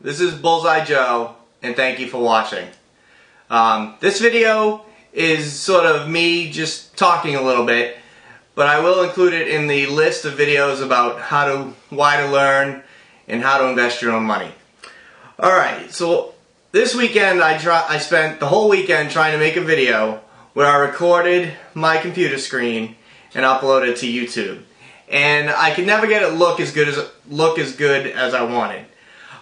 This is Bullseye Joe, and thank you for watching. This video is sort of me just talking a little bit, but I will include it in the list of videos about why to learn and how to invest your own money. Alright, so this weekend I spent the whole weekend trying to make a video where I recorded my computer screen and uploaded it to YouTube. And I could never get it look as good as I wanted.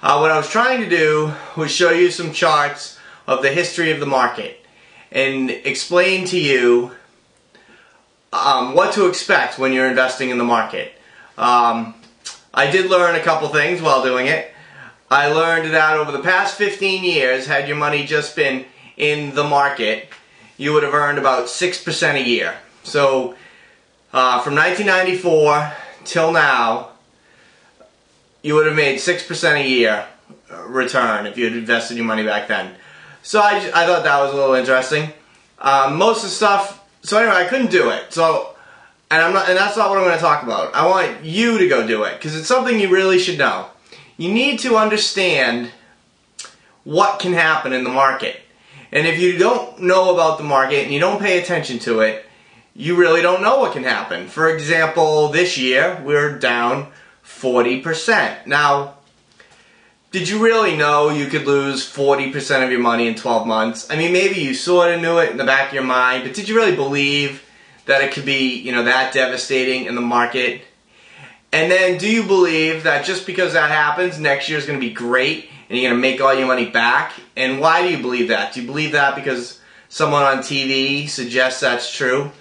What I was trying to do was show you some charts of the history of the market and explain to you what to expect when you're investing in the market. I did learn a couple things while doing it. I learned that over the past 15 years, had your money just been in the market, you would have earned about 6% a year. So from 1994 till now, you would have made 6% a year return if you had invested your money back then. So I thought that was a little interesting. Most of the stuff. So anyway, I couldn't do it. So and that's not what I'm going to talk about. I want you to go do it because it's something you really should know. You need to understand what can happen in the market. And if you don't know about the market and you don't pay attention to it, you really don't know what can happen. For example, this year we're down 40%. Now, did you really know you could lose 40% of your money in 12 months? I mean, maybe you sort of knew it in the back of your mind, but did you really believe that it could be, that devastating in the market? And then, do you believe that just because that happens, next year is going to be great and you're going to make all your money back? And why do you believe that? Do you believe that because someone on TV suggests that's true?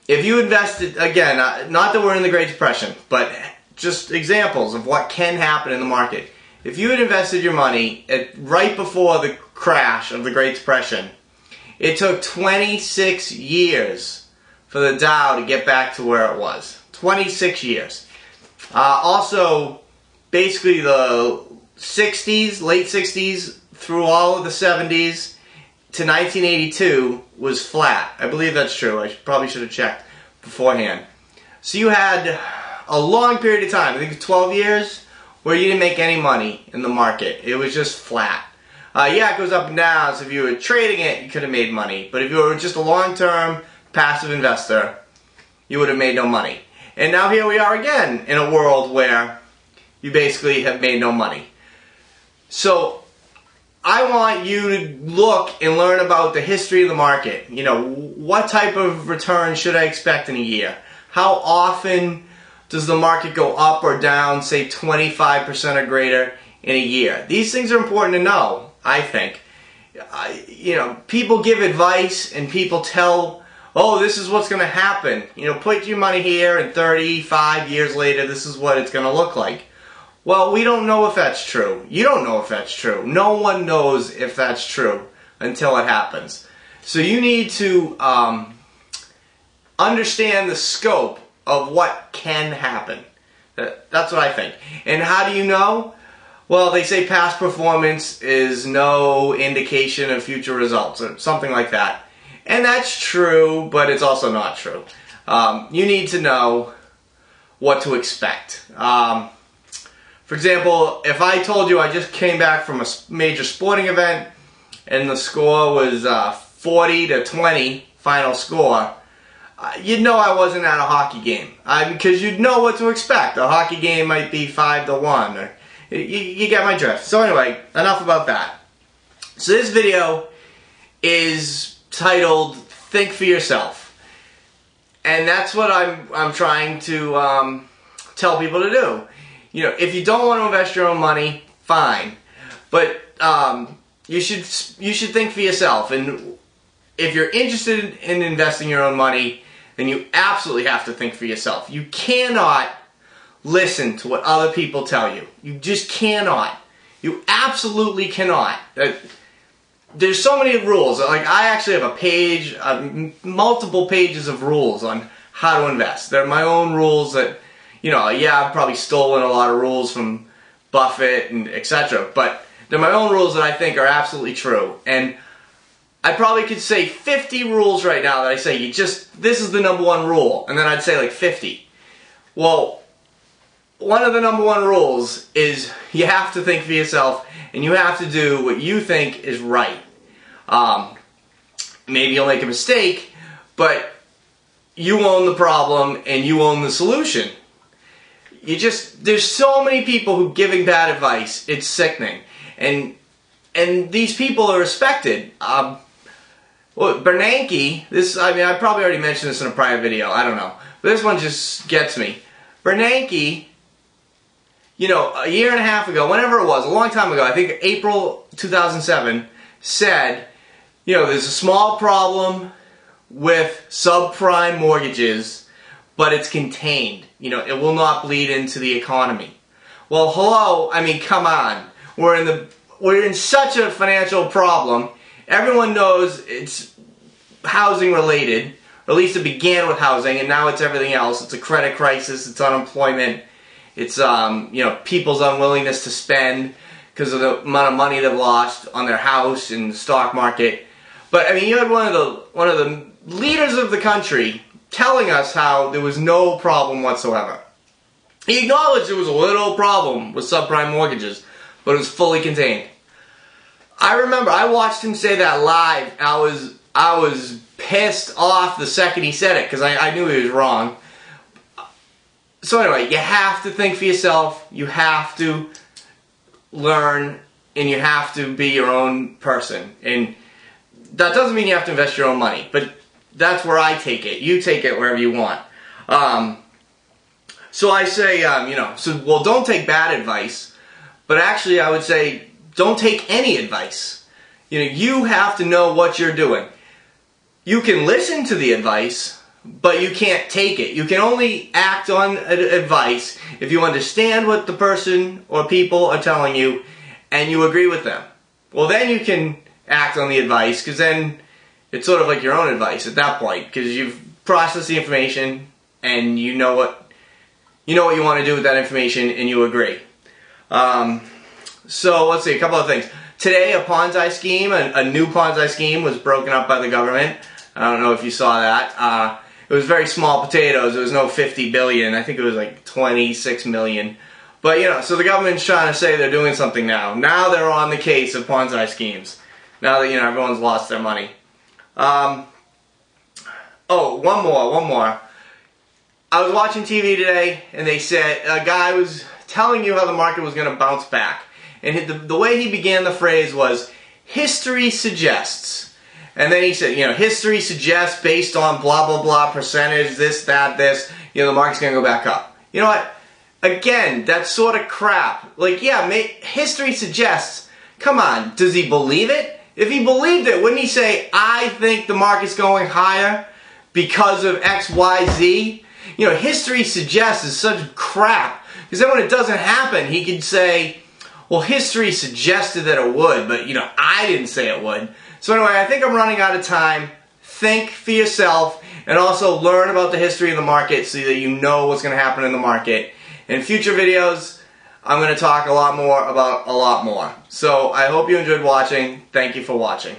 If you invested, again, not that we're in the Great Depression, but just examples of what can happen in the market. If you had invested your money right before the crash of the Great Depression, it took 26 years for the Dow to get back to where it was. 26 years. Also, basically the 60s, late 60s, through all of the 70s to 1982 was flat. I believe that's true. I probably should have checked beforehand. So you had a long period of time, I think 12 years, where you didn't make any money in the market. It was just flat. Yeah, it goes up and down, so if you were trading it, you could have made money. But if you were just a long-term passive investor, you would have made no money. And now here we are again in a world where you basically have made no money. So I want you to look and learn about the history of the market. What type of return should I expect in a year? How often does the market go up or down, say 25% or greater in a year? These things are important to know, I think. People give advice and people tell, oh, this is what's going to happen. Put your money here and 35 years later, this is what it's going to look like. Well, we don't know if that's true. You don't know if that's true. No one knows if that's true until it happens. So you need to understand the scope of what can happen. That's what I think. And how do you know? Well, they say past performance is no indication of future results, or something like that. And that's true, but it's also not true. You need to know what to expect. For example, if I told you I just came back from a major sporting event and the score was 40-20 final score, you'd know I wasn't at a hockey game. Because you'd know what to expect. A hockey game might be 5-1. Or, you get my drift. So anyway, enough about that. So this video is titled Think for Yourself. And that's what I'm trying to tell people to do. If you don't want to invest your own money, fine. But you should think for yourself. And if you're interested in investing your own money, then you absolutely have to think for yourself. You cannot listen to what other people tell you. You just cannot. You absolutely cannot. There's so many rules. Like, I actually have a page, multiple pages of rules on how to invest. They're my own rules that, yeah, I've probably stolen a lot of rules from Buffett and etc. But they're my own rules that I think are absolutely true. And I probably could say 50 rules right now that I say, this is the #1 rule. And then I'd say like 50. Well, one of the #1 rules is you have to think for yourself, and you have to do what you think is right. Maybe you'll make a mistake, but you own the problem and you own the solution. There's so many people who giving bad advice. It's sickening. And these people are respected. Bernanke, I probably already mentioned this in a prior video, I don't know. But this one just gets me. Bernanke, a year and a half ago, whenever it was, a long time ago, I think April 2007, said, there's a small problem with subprime mortgages, but it's contained. It will not bleed into the economy. Well, hello, come on. We're in such a financial problem. Everyone knows it's housing related, or at least it began with housing, and now it's everything else. It's a credit crisis, it's unemployment, it's people's unwillingness to spend because of the amount of money they've lost on their house and the stock market. But you had one of the leaders of the country telling us how there was no problem whatsoever. He acknowledged there was a little problem with subprime mortgages, but it was fully contained. I remember I watched him say that live. I was pissed off the second he said it because I knew he was wrong. So anyway, you have to think for yourself. You have to learn, and you have to be your own person. And that doesn't mean you have to invest your own money, but that's where I take it. You take it wherever you want. So I say, well, don't take bad advice, but actually I would say don't take any advice. You have to know what you're doing. You can listen to the advice, but you can't take it. You can only act on advice if you understand what the person or people are telling you and you agree with them. Well, then you can act on the advice, because then it's sort of like your own advice at that point, because you've processed the information and you know what you want to do with that information and you agree. So let's see, a couple of things. Today, a Ponzi scheme, a new Ponzi scheme was broken up by the government. I don't know if you saw that. It was very small potatoes. It was no 50 billion. I think it was like 26 million. But, so the government's trying to say they're doing something now. Now they're on the case of Ponzi schemes. Now that, everyone's lost their money. Oh, one more. I was watching TV today, and they said, a guy was telling you how the market was going to bounce back. And the way he began the phrase was, history suggests. And then he said, history suggests based on blah, blah, blah, percentage, this, that, this, the market's going to go back up. You know what? Again, that's sort of crap. Like, yeah, history suggests. Come on, does he believe it? If he believed it, wouldn't he say, I think the market's going higher because of X, Y, Z? History suggests is such crap. Because then when it doesn't happen, he could say, well, history suggested that it would, but, I didn't say it would. So anyway, I think I'm running out of time. Think for yourself, and also learn about the history of the market so that you know what's going to happen in the market. In future videos, I'm going to talk a lot more about a lot more. So I hope you enjoyed watching. Thank you for watching.